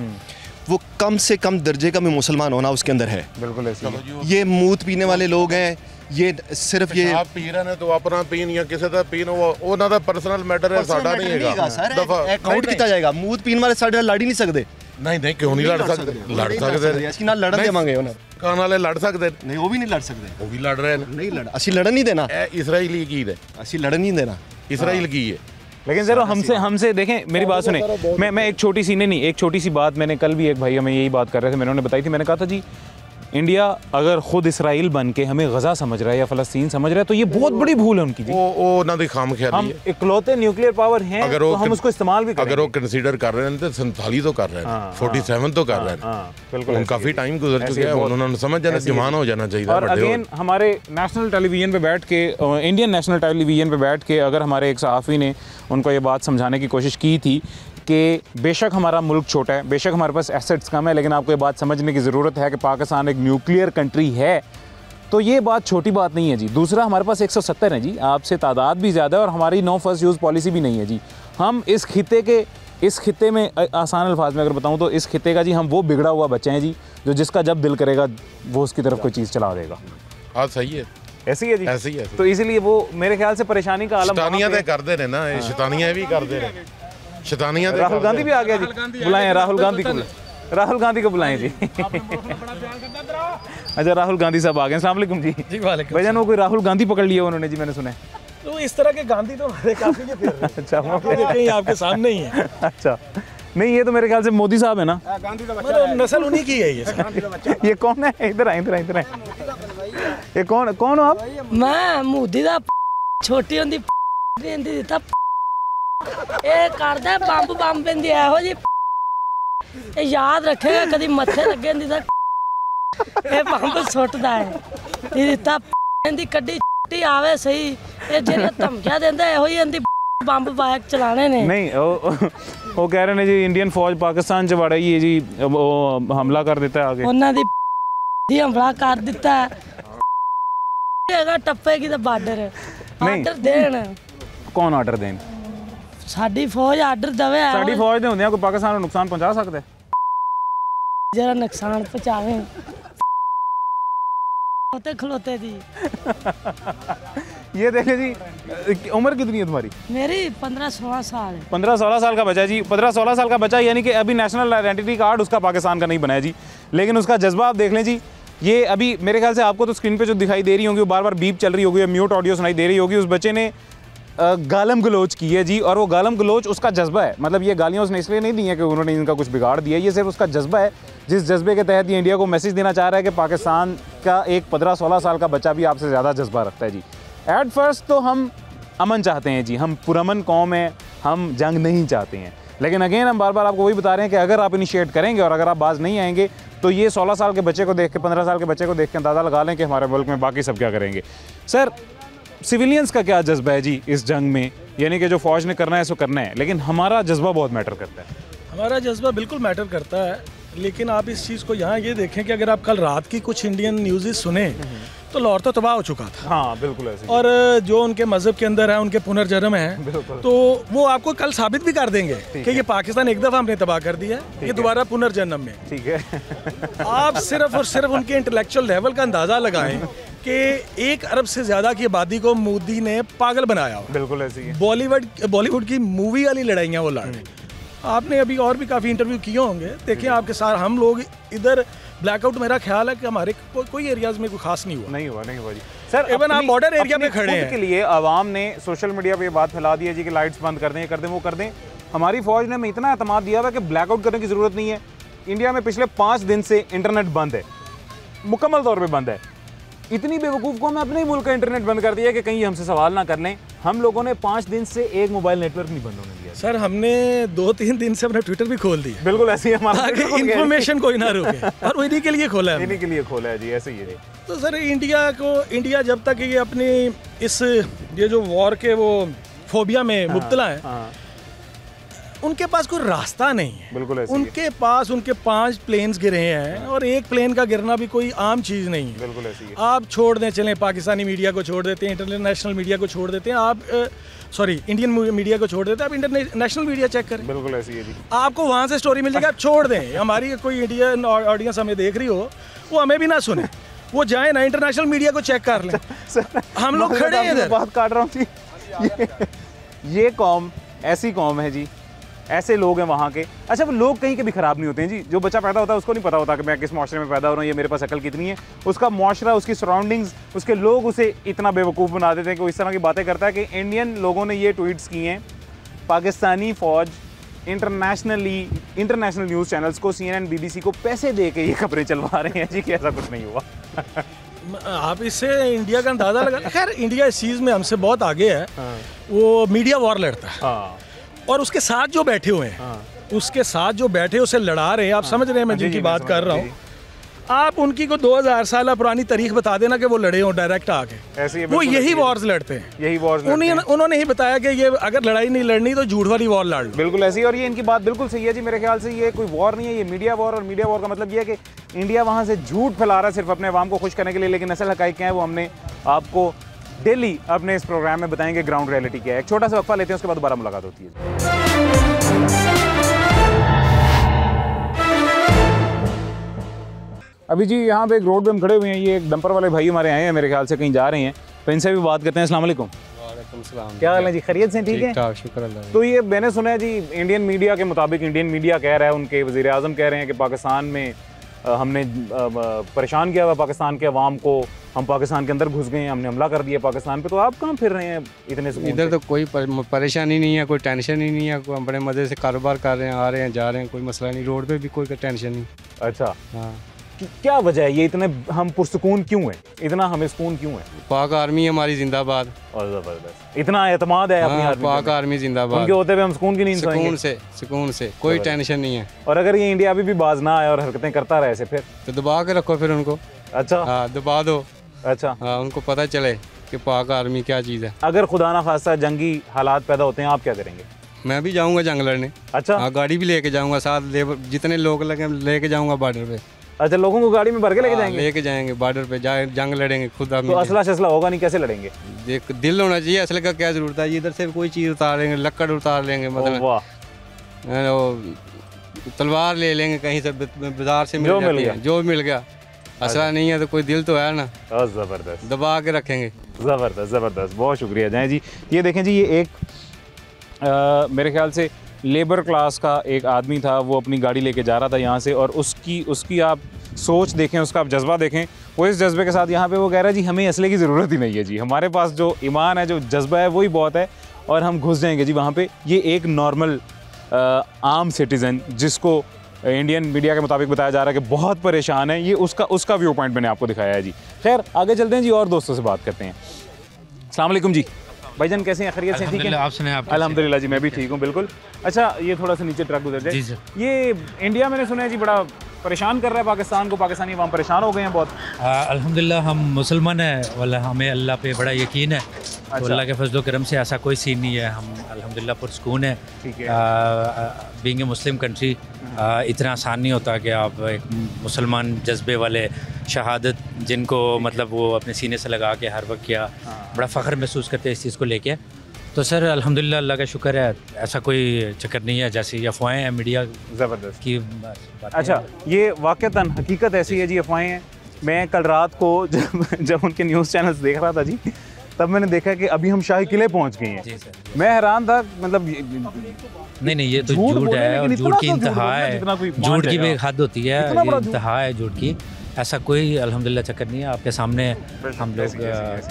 वो कम से कम दर्जे का भी मुसलमान होना उसके अंदर है। बिल्कुल ऐसे ये मूत पीने वाले लोग हैं, ये सिर्फ ये आप पी रहे ने तो अपना पीन या किसी का पीन ਉਹਨਾਂ ਦਾ ਪਰਸਨਲ ਮੈਟਰ ਹੈ, ਸਾਡਾ ਨਹੀਂ ਹੈਗਾ। ਦਫਾ ਅਕਾਊਂਟ ਕੀਤਾ ਜਾਏਗਾ। ਮੂਤ ਪੀਣ ਵਾਲੇ ਸਾਡੇ ਨਾਲ ਲੜ ਹੀ ਨਹੀਂ ਸਕਦੇ। ਨਹੀਂ ਕਿਉਂ ਨਹੀਂ ਲੜ ਸਕਦੇ? ਲੜ ਸਕਦੇ ਨੇ, ਅਸੀਂ ਨਾਲ ਲੜਨ ਦੇਵਾਂਗੇ ਉਹਨਾਂ ਕਾਨ ਵਾਲੇ ਲੜ ਸਕਦੇ ਨਹੀਂ, ਉਹ ਵੀ ਨਹੀਂ ਲੜ ਸਕਦੇ, ਉਹ ਵੀ ਲੜ ਰਹੇ ਨੇ। ਨਹੀਂ ਲੜ, ਅਸੀਂ ਲੜਨ ਨਹੀਂ ਦੇਣਾ। ਇਹ ਇਸਰਾਈਲੀ ਕੀ ਹੈ? ਅਸੀਂ ਲੜਨ नहीं देना। इसराइल की है। लेकिन सर हमसे देखें, मेरी बात सुने, मैं एक छोटी सी बात, मैंने कल भी एक भाई हमें यही बात कर रहे थे, मैंने उन्हें बताई थी, मैंने कहा था जी इंडिया अगर खुद इसराइल बन के हमें गजा समझ रहा है या फ़लस्तीन समझ रहा है तो ये बहुत बड़ी भूल है उनकी जी। वो ना दी खाम ख्याली हम इकलौते न्यूक्लियर पावर हैं, अगर तो हम उसको इस्तेमाल भी करेंगे। अगर वो कंसीडर कर रहे हैं तो 47 तो कर रहे हैं, 47 तो कर रहे हैं, बिल्कुल काफ़ी टाइम गुजर चुका है, उन्होंने समझ जाना जवान हो जाना चाहिए। और अगेन हमारे नेशनल टेलीविजन पे बैठ के, इंडियन नेशनल टेलीविजन पे बैठ के अगर हमारे एक सहाफ़ी ने उनको ये बात समझाने की कोशिश की थी कि बेशक हमारा मुल्क छोटा है, बेशक हमारे पास एसेट्स कम है, लेकिन आपको ये बात समझने की ज़रूरत है कि पाकिस्तान एक न्यूक्लियर कंट्री है, तो ये बात छोटी बात नहीं है जी। दूसरा, हमारे पास 170 है जी, आपसे तादाद भी ज़्यादा है, और हमारी नो फर्स्ट यूज़ पॉलिसी भी नहीं है जी। हम इस खिते में आसान अल्फाज में अगर बताऊँ तो इस खिते का जी हम वो बिगड़ा हुआ बच्चे हैं जी, जो जिसका जब दिल करेगा वो उसकी तरफ कोई चीज़ चला देगा। हाँ सही है, ऐसी है जी, ऐसी है। तो इसीलिए वो मेरे ख्याल से परेशानी का आलम शैतानियां तो करते रहे ना, शैतानियां भी करते रहे, शैतानियां। राहुल गांधी भी आ गया जी, बुलाएं राहुल गांधी को बुलाएं जी। अच्छा, राहुल गांधी साहब आ गए। अस्सलाम वालेकुम जी। जी वालेकुम। भाईजान वो कोई राहुल गांधी पकड़ लिया उन्होंने जी, मैंने सुना है। तो इस तरह के गांधी तो हमारे काफी के फिर रहे हैं। अच्छा, देखें आपके सामने ही है। अच्छा, नहीं ये तो मेरे ख्याल से मोदी साहब है ना। मतलब नस्ल उन्हीं की है ये। ये कौन है? इधर आए, इधर आए, इधर आए। ये कौन हो आप? मैं मोदी दा छोटी होंदी पेंदी दिता ए करदा बंब बंब पेंदी एहो जी ए याद रखेगा कदी मत्थे लगे दी ता ए बंब सुटदा है ती दिता पेंदी कड्डी टी आवे सही ए जेड़ा धमकियां देंदा एहो ही अंदी बंब बाइक चलाने ने। नहीं वो कह रहे ने जी इंडियन फौज पाकिस्तान च वड़ गई है जी, वो हमला कर देता है आगे। उन्हां दी हमला कर दिता हैगा टप्पेगी दा बार्डर आर्डर देन। कौन आर्डर देन? साडी फौज आर्डर दवे। साडी फौज दे हुंदे कोई पाकिस्तान को नुकसान पहुंचा सकदा है? जरा नुकसान पहुंचावे होते खलोते दी। ये देखे जी, उम्र कितनी है तुम्हारी? मेरी 15-16 साल है। 15-16 साल का बच्चा जी, 15-16 साल का बच्चा, यानी कि अभी नेशनल आइडेंटिटी कार्ड उसका पाकिस्तान का नहीं बना है जी, लेकिन उसका जज्बा आप देख लें जी। ये अभी मेरे ख्याल से आपको तो स्क्रीन पे जो दिखाई दे रही होंगी वो बार बार बीप चल रही होगी, म्यूट ऑडियो सुनाई दे रही होगी। उस बच्चे ने गालम गलोच की है जी, और वो गालम गलोच उसका जज्बा है। मतलब ये गालियाँ उसने इसलिए नहीं दी हैं कि उन्होंने इनका कुछ बिगाड़ दिया, ये सिर्फ उसका जज्बा है, जिस जज्बे के तहत ये इंडिया को मैसेज देना चाह रहा है कि पाकिस्तान का एक 15-16 साल का बच्चा भी आपसे ज़्यादा जज्बा रखता है जी। एट फर्स्ट तो हम अमन चाहते हैं जी, हम पुरअमन कौम हैं, हम जंग नहीं चाहते हैं, लेकिन अगेन हम बार बार आपको वही बता रहे हैं कि अगर आप इनिशिएट करेंगे और अगर आप बाज नहीं आएंगे तो ये 16 साल के बच्चे को देख के, 15 साल के बच्चे को देख के अंदाज़ा लगा लें कि हमारे मुल्क में बाकी सब क्या करेंगे। सर, सिविलियंस का क्या जज्बा है जी इस जंग में? यानी कि जो फौज ने करना है सो करना है, लेकिन हमारा जज्बा बहुत मैटर करता है। हमारा जज्बा बिल्कुल मैटर करता है, लेकिन आप इस चीज़ को यहाँ ये देखें कि अगर आप कल रात की कुछ इंडियन न्यूज़ सुने तो लाहौर तो तबाह हो चुका था। हाँ बिल्कुल ऐसे। और जो उनके मज़हब के अंदर है, उनके पुनर्जन्म है, तो वो आपको कल साबित भी कर देंगे कि ये पाकिस्तान एक दफ़ा हमने तबाह कर दिया है, ये दोबारा पुनर्जन्म में। ठीक है। आप सिर्फ और सिर्फ उनके इंटेलेक्चुअल लेवल का अंदाज़ा लगाएं कि 1 अरब से ज़्यादा की आबादी को मोदी ने पागल बनाया। बिल्कुल ऐसी है। बॉलीवुड की मूवी वाली लड़ाइयाँ वो लड़ रहे। आपने अभी और भी काफ़ी इंटरव्यू किए होंगे, देखिए आपके साथ हम लोग इधर ब्लैकआउट, मेरा ख्याल है कि हमारे कोई एरियाज में कोई खास नहीं हुआ जी। सर इवन आप बॉर्डर एरिया में खड़े हैं के लिए आवाम ने सोशल मीडिया पे ये बात फैला दी है जी कि लाइट्स बंद कर दें, ये कर दें, वो कर दें। हमारी फौज ने हमें इतना एतमाद दिया हुआ है कि ब्लैकआउट करने की ज़रूरत नहीं है। इंडिया में पिछले 5 दिन से इंटरनेट बंद है, मुकम्मल तौर पर बंद है। इतनी बेवकूफ़ को हमें अपने ही मुल्क का इंटरनेट बंद कर दिया कि कहीं हमसे सवाल ना कर लें। हम लोगों ने 5 दिन से एक मोबाइल नेटवर्क नहीं बंद होने दिया। सर, हमने 2-3 दिन से अपना ट्विटर भी खोल दिया। बिल्कुल ऐसे ही हमारा इन्फॉर्मेशन कोई ना रुके, और इन्हीं के लिए खोला है, इन्हीं के लिए खोला है जी, ऐसे ही है। तो सर इंडिया जब तक ये अपनी ये जो वॉर के वो फोबिया में मुब्तला है, उनके पास कोई रास्ता नहीं है। बिल्कुल ऐसे उनके पास उनके 5 प्लेन्स गिरे हैं, और एक प्लेन का गिरना भी कोई आम चीज़ नहीं है। बिल्कुल ऐसे ही। आप छोड़ दें, चलें पाकिस्तानी मीडिया को छोड़ देते हैं, इंटरनेशनल मीडिया को छोड़ देते हैं, आप इंडियन मीडिया को छोड़ देते हैं, आप इंटरनेशनल मीडिया चेक करें। बिल्कुल ऐसी है जी। आपको वहाँ से स्टोरी मिल जाएगी, आप छोड़ दें। हमारी कोई इंडियन ऑडियंस हमें देख रही हो, वो हमें भी ना सुने, वो जाए ना इंटरनेशनल मीडिया को चेक कर लें। हम लोग खड़े हैं इधर। बात काट रहा हूँ जी। ये कौम ऐसी कौम है जी, ऐसे लोग हैं वहाँ के। अच्छा, वो लोग कहीं के भी ख़राब नहीं होते हैं जी। जो बच्चा पैदा होता है उसको नहीं पता होता कि मैं किस माशरे में पैदा हो रहा हूँ, ये मेरे पास अकल कितनी है। उसका माशरा, उसकी सराउंडिंग्स, उसके लोग उसे इतना बेवकूफ़ बना देते हैं कि वो इस तरह की बातें करता है कि इंडियन लोगों ने ये ट्वीट्स किए हैं, पाकिस्तानी फ़ौज इंटरनेशनल न्यूज़ चैनल्स को, CNN, BBC को पैसे दे के ये खबरें चलवा रहे हैं जी कि ऐसा कुछ नहीं हुआ। आप इससे इंडिया का अंदाज़ा लगा। खैर, इंडिया इस चीज़ में हमसे बहुत आगे है। वो मीडिया वॉर लड़ता है, और उसके साथ जो बैठे हुए हैं, उसके साथ जो बैठे उसे लड़ा रहे हैं। आप समझ रहे हैं मैं जिनकी बात कर रहा हूँ। आप उनकी को 2000 साल पुरानी तारीख बता देना कि वो लड़े हों डायरेक्ट आके, वो यही वॉर्स लड़ते हैं, यही वॉर्स। उन्होंने ही बताया कि ये अगर लड़ाई नहीं लड़नी तो झूठ वाली वॉर लड़ लो। बिल्कुल ऐसी। और ये इनकी बात बिल्कुल सही है जी। मेरे ख्याल से ये कोई वॉर नहीं है, ये मीडिया वॉर। और मीडिया वॉर का मतलब ये है कि इंडिया वहाँ से झूठ फैला रहा है सिर्फ अपने अवाम को खुश करने के लिए, लेकिन असल हक़ाइक़ क्या है वो हमने आपको डेली अपने इस प्रोग्राम में बताएंगे। ग्राउंड रियलिटी क्या है। एक छोटा सा वक्फा लेते हैं, उसके बाद दोबारा मुलाकात होती है। अभी जी यहाँ पे एक रोड पे हम खड़े हुए हैं, ये एक डंपर वाले भाई हमारे आए हैं, मेरे ख्याल से कहीं जा रहे हैं, तो इनसे भी बात करते हैं। अस्सलाम वालेकुम। वालेकुम सलाम। क्या हाल है जी, खैरियत से? ठीक है, शुक्र अल्लाह। तो ये मैंने सुना है जी, इंडियन मीडिया के मुताबिक, इंडियन मीडिया कह रहा है, उनके वज़ीर आज़म कह रहे हैं कि पाकिस्तान में हमने परेशान किया हुआ पाकिस्तान के अवाम को, हम पाकिस्तान के अंदर घुस गए हैं, हमने हमला कर दिया पाकिस्तान पे, तो आप कहाँ फिर रहे हैं इतने सुकून इधर से? तो कोई परेशानी नहीं है, कोई टेंशन ही नहीं है, कोई बड़े मज़े से कारोबार कर रहे हैं, आ रहे हैं जा रहे हैं, कोई मसला नहीं, रोड पे भी कोई टेंशन नहीं। अच्छा, हाँ। क्या वजह है ये इतने हम पुरसुकून क्यों है, इतना हमें सुकून क्यों है? पाक आर्मी हमारी जिंदाबाद। और ज़बरदस्त, इतना एतमाद है अपनी आर्मी पाक पे? आर्मी जिंदाबाद। उनके होते हुए हम सुकून की नींद सोएंगे? सुकून से कोई टेंशन नहीं है। और अगर ये इंडिया अभी भी बाज ना आए और हरकतें करता रहे ऐसे फिर तो दबा के रखो फिर उनको। अच्छा, हाँ दबा दो। अच्छा, हाँ उनको पता चले कि पाक आर्मी क्या चीज़ है। अगर खुदा ना खास्ता जंगी हालात पैदा होते हैं, आप क्या करेंगे? मैं भी जाऊँगा जंग लड़ने। अच्छा, हाँ गाड़ी भी लेके जाऊँगा, साथ लेबर जितने लोग लगे लेके जाऊँगा बॉर्डर पे। अच्छा, लोगों को गाड़ी में भर के लेके जाएंगे? लेके जाएंगे बॉर्डर पे, जंग लड़ेंगे खुद। तो असला शसला होगा नहीं, कैसे लड़ेंगे? देख दिल होना चाहिए, असले का क्या जरूरत है, इधर से कोई चीज़ उतार लेंगे, लक्कड़ उतार लेंगे, मतलब तलवार ले लेंगे कहीं से, बाजार से मिल जाती है, जो मिल गया। असला नहीं है तो कोई दिल तो है ना। ज़बरदस्त, दबा के रखेंगे। ज़बरदस्त ज़बरदस्त, बहुत शुक्रिया जाए जी। ये देखें जी, ये एक मेरे ख्याल से लेबर क्लास का एक आदमी था, वो अपनी गाड़ी लेके जा रहा था यहाँ से, और उसकी आप सोच देखें, उसका आप जज्बा देखें। वो इस जज्बे के साथ यहाँ पे वो कह रहा है जी हमें असले की ज़रूरत ही नहीं है जी, हमारे पास जो ईमान है, जो जज्बा है वही बहुत है, और हम घुस जाएंगे जी वहाँ पे। ये एक नॉर्मल आम सिटीज़न जिसको इंडियन मीडिया के मुताबिक बताया जा रहा है कि बहुत परेशान है, ये उसका व्यू पॉइंट मैंने आपको दिखाया है जी। खैर आगे चलते हैं जी और दोस्तों से बात करते हैं। अस्सलाम वालेकुम जी, भाईजान कैसे हैं, खैरियत से? ठीक है, आप सुनाएं? अल्हम्दुलिल्लाह जी, मैं भी ठीक हूँ बिल्कुल। अच्छा, ये थोड़ा सा नीचे ट्रक गुजर जाए। ये इंडिया मैंने सुना है जी बड़ा परेशान कर रहा है पाकिस्तान को, पाकिस्तानी वहाँ परेशान हो गए हैं बहुत। अल्हम्दुलिल्लाह हम मुसलमान हैं, वाला हमें अल्लाह पे बड़ा यकीन है। अच्छा। तो अल्लाह के फजल करम से ऐसा कोई सीन नहीं है, हम अल्हम्दुलिल्लाह पुरसुकून है। बीइंग ए मुस्लिम कंट्री इतना आसान नहीं होता कि आप एक मुसलमान जज्बे वाले शहादत जिनको मतलब वो अपने सीने से लगा के हर वक्त किया, बड़ा फ़ख्र महसूस करते हैं इस चीज़ को लेके। तो सर अल्हम्दुलिल्लाह अल्लाह का शुक्र है, ऐसा कोई चक्कर नहीं है जैसे ये अफवाहें हैं मीडिया ज़बरदस्त की। अच्छा, ये वाक़तन हकीकत ऐसी है जी, अफवाहें हैं। मैं कल रात को जब उनके न्यूज़ चैनल्स देख रहा था जी, तब मैंने देखा कि अभी हम शाही किले पहुंच गए हैं। मैं हैरान था, मतलब नहीं ये तो झूठ है, और झूठ की इंतहा है, झूठ की भी हद होती है, ये इंतहा है झूठ की। ऐसा कोई अल्हम्दुलिल्लाह चक्कर नहीं है, आपके सामने हम लोग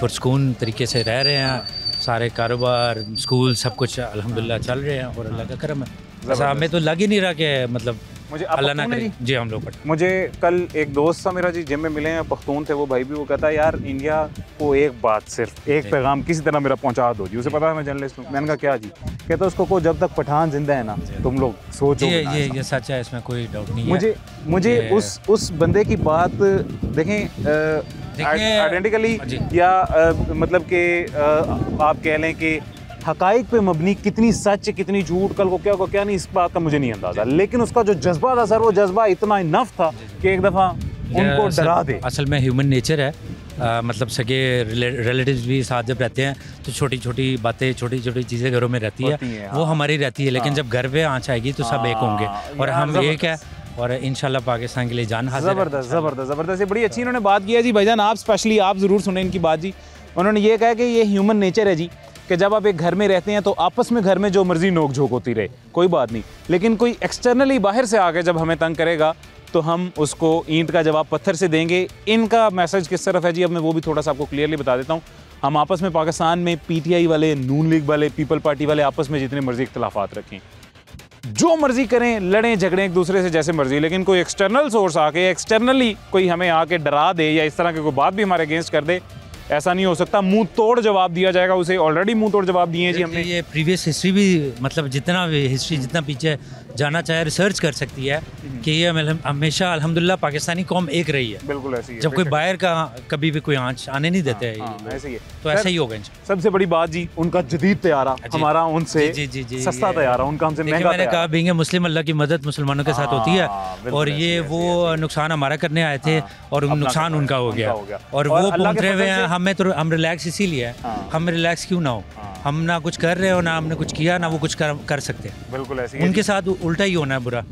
पुरसुकून तरीके से रह रहे हैं, सारे कारोबार स्कूल सब कुछ अल्हम्दुलिल्लाह चल रहे हैं, और अल्लाह का करम है। ऐसा हमें तो लग ही नहीं रहा कि मतलब मुझे अल्लाह ना करे जी हम लोग। मुझे कल एक दोस्त था मेरा जी, जिम में मिले हैं, पख्तून थे वो भाई भी, वो कहता है यार इंडिया को एक बात, सिर्फ एक पैगाम किसी तरह मेरा पहुंचा दो जी, उसे पता है मैं जर्नलिस्ट हूँ। मैंने कहा क्या जी? कहता उसको को जब तक पठान जिंदा है ना तुम लोग सोचो। ये सच है, इसमें कोई डाउट नहीं है। मुझे उस बंदे की बात देखें आइडेंटिकली या मतलब कि आप कह लें कि हकाइक पे मबनी कितनी सच कितनी झूठ, कल को क्या नहीं, इस बात का मुझे नहीं अंदाज़ा, लेकिन उसका जो जज्बा था सर, वो जज्बा इतना इनफ था कि एक दफ़ा उनको डरा दे। असल में ह्यूमन नेचर है, मतलब सगे रिलेटिव्स भी साथ जब रहते हैं तो छोटी छोटी बातें, छोटी छोटी चीज़ें घरों में रहती है, वो हमारी रहती है, लेकिन जब घर पे आँच आएगी तो सब एक होंगे, और हम एक है, और इंशाल्लाह पाकिस्तान के लिए जान हाजिर है। ज़बरदस्त ज़बरदस्त ज़बरदस्त, ये बड़ी अच्छी इन्होंने बात किया जी भाईजान, आप स्पेशली आप ज़रूर सुने इनकी बात जी। उन्होंने ये कहा कि ये ह्यूमन नेचर है जी, कि जब आप एक घर में रहते हैं तो आपस में घर में जो मर्जी नोक झोंक होती रहे, कोई बात नहीं, लेकिन कोई एक्सटर्नली बाहर से आके जब हमें तंग करेगा तो हम उसको ईंट का जवाब पत्थर से देंगे। इनका मैसेज किस तरफ है जी, अब मैं वो भी थोड़ा सा आपको क्लियरली बता देता हूँ। हम आपस में पाकिस्तान में PTI वाले, नून लीग वाले, पीपल पार्टी वाले आपस में जितने मर्जी इख्तलाफात रखें, जो मर्जी करें, लड़ें झगड़ें एक दूसरे से जैसे मर्जी, लेकिन कोई एक्सटर्नल सोर्स आके एक्सटर्नली कोई हमें आके डरा दे या इस तरह की कोई बात भी हमारे अगेंस्ट कर दे, ऐसा नहीं हो सकता। मुंह तोड़ जवाब दिया जाएगा उसे, ऑलरेडी मुंह तोड़ जवाब दिए जी हमने। ये प्रीवियस हिस्ट्री भी मतलब जितना हिस्ट्री जितना पीछे जाना चाहे रिसर्च कर सकती है कि ये हमेशा अल्हम्दुलिल्लाह पाकिस्तानी कौम एक रही है। बिल्कुल ऐसी है, जब कोई बाहर का कभी भी कोई आंच आने नहीं देते हैं, ऐसे ही है, तो ऐसा ही होगा। सबसे बड़ी बात जी उनका जदीद तैयारा, हमारा उनसे सस्ता तैयारा, उनका हमसे महंगा। मैंने कहा बीइंग मुस्लिम, अल्लाह की मदद मुसलमानों के साथ होती है, और ये वो नुकसान हमारा करने आए थे और नुकसान उनका हो गया, और वो पहुंच रहे हुए हैं। हमें तो हम रिलैक्स इसीलिए है, हम रिलैक्स क्यों ना हो, हम ना कुछ कर रहे हो, ना हमने कुछ किया, ना वो कुछ कर सकते। बिल्कुल ऐसे ही उनके साथ उल्टा ही होना है, बुरा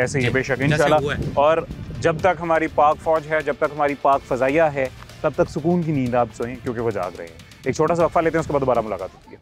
ऐसे ही है बेशक इंशाल्लाह। और जब तक हमारी पाक फौज है, जब तक हमारी पाक फजाइया है, तब तक सुकून की नींद आप सोएं, क्योंकि वो जाग रहे हैं। एक छोटा सा वक्फा लेते हैं, उसके बाद दोबारा मुलाकात होती है।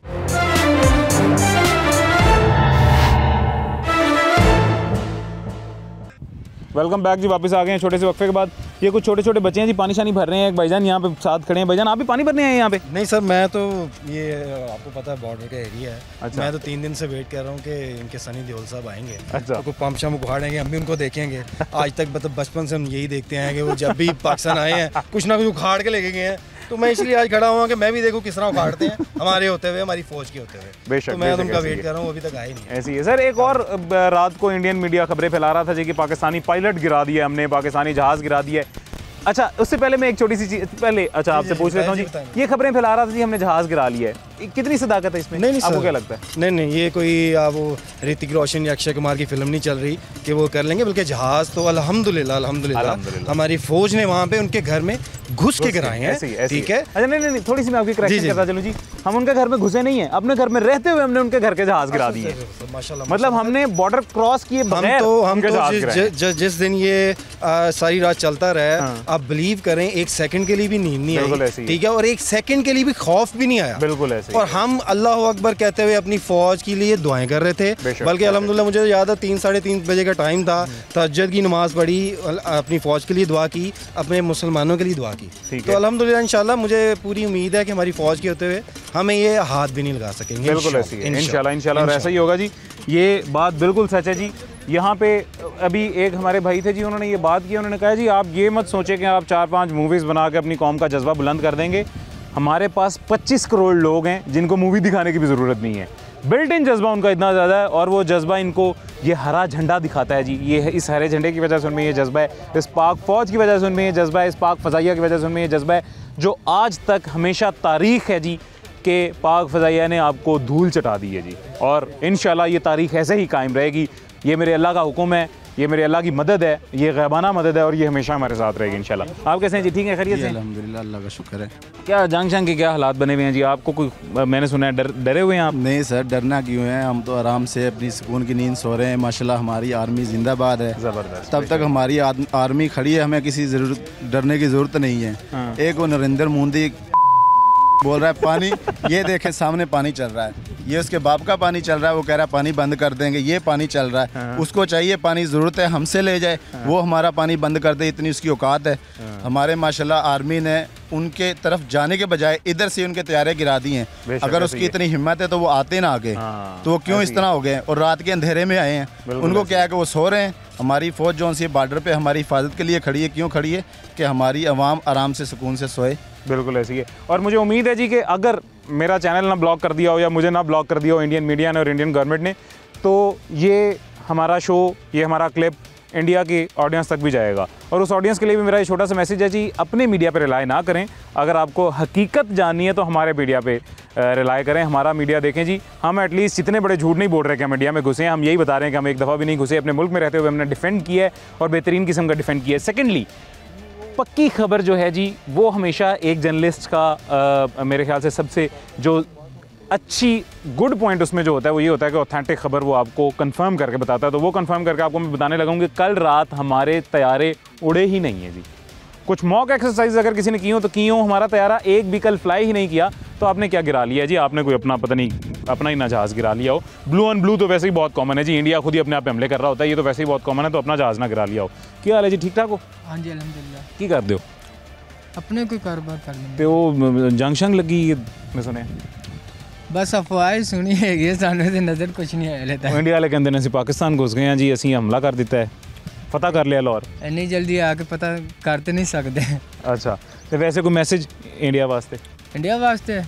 वेलकम बैक जी, वापस आ गए हैं छोटे से वक्फे के बाद। ये कुछ छोटे छोटे बच्चे हैं जी, पानी शानी भर रहे हैं। एक भाईजान यहाँ पे साथ खड़े हैं। भाईजान आप भी पानी भरने आए हैं यहाँ पे? नहीं सर, मैं तो ये आपको पता है बॉर्डर का एरिया है। अच्छा। मैं तो 3 दिन से वेट कर रहा हूँ कि इनके सनी देओल साहब आएंगे। अच्छा। तो पंप शम उखाड़ेंगे, हम भी उनको देखेंगे। आज तक मतलब बचपन से हम यही देखते हैं कि वो जब भी पाकिस्तान आए हैं कुछ ना कुछ उखाड़ के लेके गए हैं। तो मैं इसलिए आज खड़ा हुआ कि मैं भी देखूं किस तरह उखाड़ते हैं हमारे होते हुए, हमारी फौज के होते हुए। बेशक, तो मैं बेशक, उनका ऐसी वेट है। कर रहा हूँ, अभी तक आए नहीं। ऐसी है सर। एक और रात को इंडियन मीडिया खबरें फैला रहा था जी कि पाकिस्तानी पायलट गिरा दिया हमने, पाकिस्तानी जहाज गिरा दिया। अच्छा, उससे पहले मैं एक छोटी सी चीज पहले अच्छा आपसे पूछ लेता हूँ जी, ये खबरें फैला रहा था जी हमने जहाज गिरा लिया है, कितनी सदाकत है इसमें? नहीं आपको सर, क्या लगता है? नहीं, ये कोई वो ऋतिक रोशन या अक्षय कुमार की फिल्म नहीं चल रही कि वो कर लेंगे, बल्कि जहाज तो अल्हम्दुलिल्लाह हमारी फौज ने वहाँ पे उनके घर में घुस के गिराए हैं। ठीक है। अच्छा, नहीं, थोड़ी सी मैं आपकी करेक्शन करता चलूं जी। हम उनके घर में घुसे नहीं है, अपने घर में रहते हुए हमने उनके घर के जहाज गिरा दिए। मतलब हमने बॉर्डर क्रॉस किए बगैर उनके जहाज गिराए। जिस दिन ये सारी रात चलता रहा, आप बिलीव करें, एक सेकंड के लिए भी नींद नहीं आई। ठीक है। और एक सेकंड के लिए भी खौफ भी नहीं आया। बिल्कुल ऐसे। और हम अल्लाह अकबर कहते हुए अपनी फौज के लिए दुआएं कर रहे थे। बल्कि अल्हम्दुलिल्लाह मुझे याद है 3 साढ़े 3 बजे का टाइम था, तहज्जुद की नमाज पढ़ी, अपनी फौज के लिए दुआ की, अपने मुसलमानों के लिए दुआ की। तो अल्हम्दुलिल्लाह इंशाल्लाह मुझे पूरी उम्मीद है कि हमारी फौज के होते हुए हमें ये हाथ भी नहीं लगा सकेंगे। बिल्कुल ऐसी है, इंशाल्लाह और ऐसा ही होगा जी। ये बात बिल्कुल सच है जी। यहाँ पे अभी एक हमारे भाई थे जी, उन्होंने ये बात की, उन्होंने कहा जी आप ये मत सोचें कि आप 4-5 मूवीज़ बना के अपनी कौम का जज्बा बुलंद कर देंगे। हमारे पास 25 करोड़ लोग हैं जिनको मूवी दिखाने की भी ज़रूरत नहीं है। बिल्ट इन जज्बा उनका इतना ज़्यादा है, और वो जज्बा इनको ये हरा झंडा दिखाता है जी। ये है, इस हरे झंडे की वजह से उनमें ये जज्बा है, इस पाक फ़ौज की वजह से उनमें ये जज्बा है, इस पाक फ़ज़ाइया की वजह से उनमें ये जज्बा है, जो आज तक हमेशा तारीख़ है जी कि पाक फ़ज़ाइया ने आपको धूल चटा दी है जी। और इंशाल्लाह ये तारीख़ ऐसे ही कायम रहेगी। ये मेरे अल्लाह का हुक्म है, ये मेरे अल्लाह की मदद है, ये गैबाना मदद है, और ये हमेशा हमारे साथ रहेगी इंशाल्लाह। आप कैसे हैं जी? ठीक है, खैरियत से? अल्हम्दुलिल्लाह, अल्लाह का शुक्र है। क्या जंग के क्या हालात बने हुए हैं जी? आपको कोई, मैंने सुना है डरे हुए हैं आप? नहीं सर, डरना क्यों है, हम तो आराम से अपनी सुकून की नींद सो रहे हैं। माशाल्लाह हमारी आर्मी जिंदाबाद है, ज़बरदस्त। तब तक हमारी आर्मी खड़ी है, हमें किसी डरने की ज़रूरत नहीं है। एक वो नरेंद्र मोदी बोल रहा है पानी, ये देखे सामने पानी चल रहा है, ये उसके बाप का पानी चल रहा है, वो कह रहा है पानी बंद कर देंगे, ये पानी चल रहा है। उसको चाहिए पानी ज़रूरत है हमसे ले जाए, वो हमारा पानी बंद कर दे, इतनी उसकी औकात है। हमारे माशाल्लाह आर्मी ने उनके तरफ जाने के बजाय इधर से उनके तैयारे गिरा दिए हैं। अगर उसकी इतनी हिम्मत है तो वो आते ना आगे, तो वो क्यों इस तरह हो गए और रात के अंधेरे में आए हैं? उनको क्या है कि वो सो रहे हैं। हमारी फ़ौज जो सी बॉर्डर पे हमारी हिफाजत के लिए खड़ी है। क्यों खड़ी है? कि हमारी आवाम आराम से सुकून से सोए। बिल्कुल ऐसी है। और मुझे उम्मीद है जी कि अगर मेरा चैनल ना ब्लॉक कर दिया हो या मुझे ना ब्लॉक कर दिया हो इंडियन मीडिया ने और इंडियन गवर्नमेंट ने, तो ये हमारा शो, ये हमारा क्लिप इंडिया की ऑडियंस तक भी जाएगा। और उस ऑडियंस के लिए भी मेरा ये छोटा सा मैसेज है जी, अपने मीडिया पे रिलाय ना करें। अगर आपको हकीकत जाननी है तो हमारे मीडिया पे रिलाय करें, हमारा मीडिया देखें जी। हम एटलीस्ट जितने बड़े झूठ नहीं बोल रहे कि हम इंडिया में घुसे हैं, हम यही बता रहे हैं कि हम एक दफ़ा भी नहीं घुसे। अपने मुल्क में रहते हुए हमने डिफेंड किया है और बेहतरीन किस्म का डिफेंड किया है। सेकेंडली, पक्की खबर जो है जी, वो हमेशा एक जर्नलिस्ट का मेरे ख्याल से सबसे जो अच्छी गुड पॉइंट उसमें जो होता है वो ये होता है कि ऑथेंटिक खबर वो आपको कंफर्म करके बताता है। तो वो कंफर्म करके आपको मैं बताने लगूंगी, कल रात हमारे तैयारे उड़े ही नहीं है जी। कुछ मॉक एक्सरसाइज अगर किसी ने की हो तो की हो, हमारा तैयारा एक भी कल फ्लाई ही नहीं किया। तो आपने क्या गिरा लिया जी? आपने कोई अपना पता नहीं अपना ही ना जहाज़ गिरा लिया हो। ब्लू ऑन ब्लू तो वैसे ही बहुत कॉमन है जी, इंडिया खुद ही अपने आप पे हमले कर रहा होता है, ये तो वैसे ही बहुत कॉमन है। तो अपना जहाज़ ना गिरा लिया हो। क्या हाल है जी? ठीक ठाक हो? हाँ जी अल्हम्दुलिल्लाह। की कर दो अपने कोई कारोबार कर लेंगे। तो वो जंक्शन लगी मैं सुने बस अफवाह सुनी है, सामने से नज़र कुछ नहीं आया लेता। इंडिया वाले कहते हैं पाकिस्तान घुस गए हैं जी, असी हमला कर दिता है, पता कर लिया लाहौर। इन्नी जल्दी आके पता करते नहीं सकते। अच्छा, तो वैसे कोई मैसेज इंडिया वास्ते? इंडिया वास्ते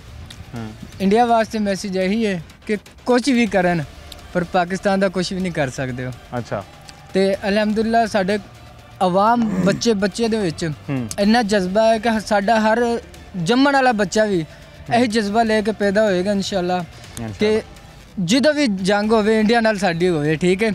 इंडिया वास्ते मैसेज यही है कि कुछ भी करन पर पाकिस्तान का कुछ भी नहीं कर सकते हो। अच्छा, तो अल्हम्दुलिल्लाह साडे आवाम बच्चे दे विच इन्ना जज्बा है कि साडा हर जम्मण वाला बच्चा भी यही जज्बा लेके पैदा होएगा इंशाल्लाह कि जिदों भी जंग होवे इंडिया नाल साडी होवे। ठीक है,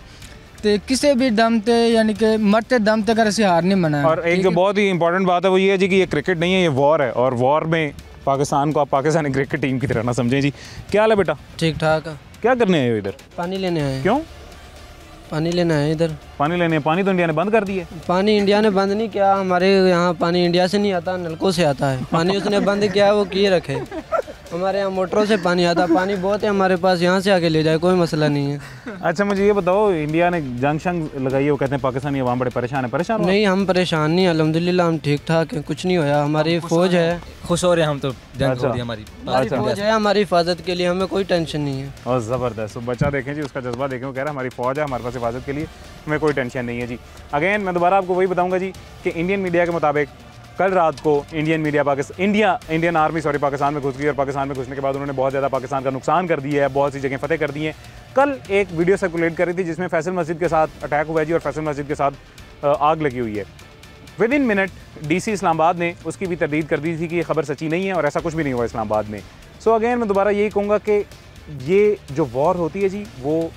तो किसी भी दम ते यानी कि मरते दम तक अगर हार नहीं मना। और एक जो बहुत ही इंपॉर्टेंट बात है वो ये है जी कि ये क्रिकेट नहीं है, ये वॉर है। और वॉर में पाकिस्तान को आप पाकिस्तानी क्रिकेट टीम की तरह ना समझें जी। क्या हाल है बेटा? ठीक ठाक। क्या करने आए हो इधर? पानी लेने आए। क्यों पानी लेना है इधर? पानी लेने? पानी तो इंडिया ने बंद कर दिया है। पानी इंडिया ने बंद नहीं किया, हमारे यहाँ पानी इंडिया से नहीं आता, नलकों से आता है। पानी उसने बंद किया, वो किए रखे। हमारे यहाँ मोटरों से पानी आता, पानी बहुत है हमारे पास, यहाँ से आके ले जाए, कोई मसला नहीं है। अच्छा मुझे ये बताओ, इंडिया ने जंग शंग लगाई है, वो कहते हैं पाकिस्तानी अवाम बड़े परेशान है, परेशान हो? नहीं, हम परेशान नहीं, अल्हम्दुलिल्लाह हम ठीक ठाक हैं, कुछ नहीं होया। हमारी फ़ौज है, खुश हो रहे हैं हम तो, जंग अच्छा। हो रही है हमारी फ़ौज है हमारी हिफाजत के लिए, हमें कोई टेंशन नहीं है। और ज़बरदस्त, तो बच्चा देखें जी, उसका जज्बा देखें, वो कह रहा है हमारी फ़ौज है हमारे पास हिफाजत के लिए, हमें कोई टेंशन नहीं है जी। अगेन मैं दोबारा आपको वही बताऊँगा जी कि इंडियन मीडिया के मुताबिक कल रात को इंडियन आर्मी पाकिस्तान में घुस गई और पाकिस्तान में घुसने के बाद उन्होंने बहुत ज़्यादा पाकिस्तान का नुकसान कर दिया है, बहुत सी जगह फतेह कर दी हैं। कल एक वीडियो सर्कुलेट कर रही थी जिसमें फैसल मस्जिद के साथ अटैक हुआ है जी, और फैसल मस्जिद के साथ आग लगी हुई है। With in minute DC Islamabad ने उसकी भी तरदीद कर दी थी कि ये खबर सच्ची नहीं है और ऐसा कुछ भी नहीं हुआ इस्लामाबाद में। सो अगेन मैं दोबारा यही कहूँगा कि ये जो वॉर होती है जी, वो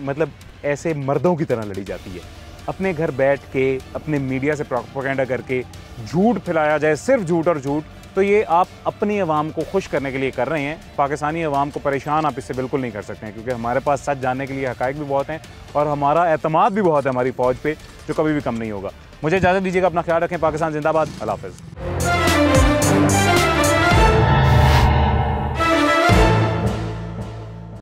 मतलब ऐसे मर्दों की तरह लड़ी जाती है, अपने घर बैठ के अपने मीडिया से प्रोपेगेंडा करके झूठ फैलाया जाए, सिर्फ झूठ और झूठ। तो ये आप अपनी आवाम को खुश करने के लिए कर रहे हैं, पाकिस्तानी आवाम को परेशान आप इससे बिल्कुल नहीं कर सकते हैं, क्योंकि हमारे पास सच जानने के लिए हक़ाइक़ भी बहुत हैं और हमारा एतमाद भी बहुत है हमारी फ़ौज पे, जो कभी भी कम नहीं होगा। मुझे इजाज़त दीजिएगा, अपना ख्याल रखें, पाकिस्तान जिंदाबाद, अल्लाह हाफ़िज़।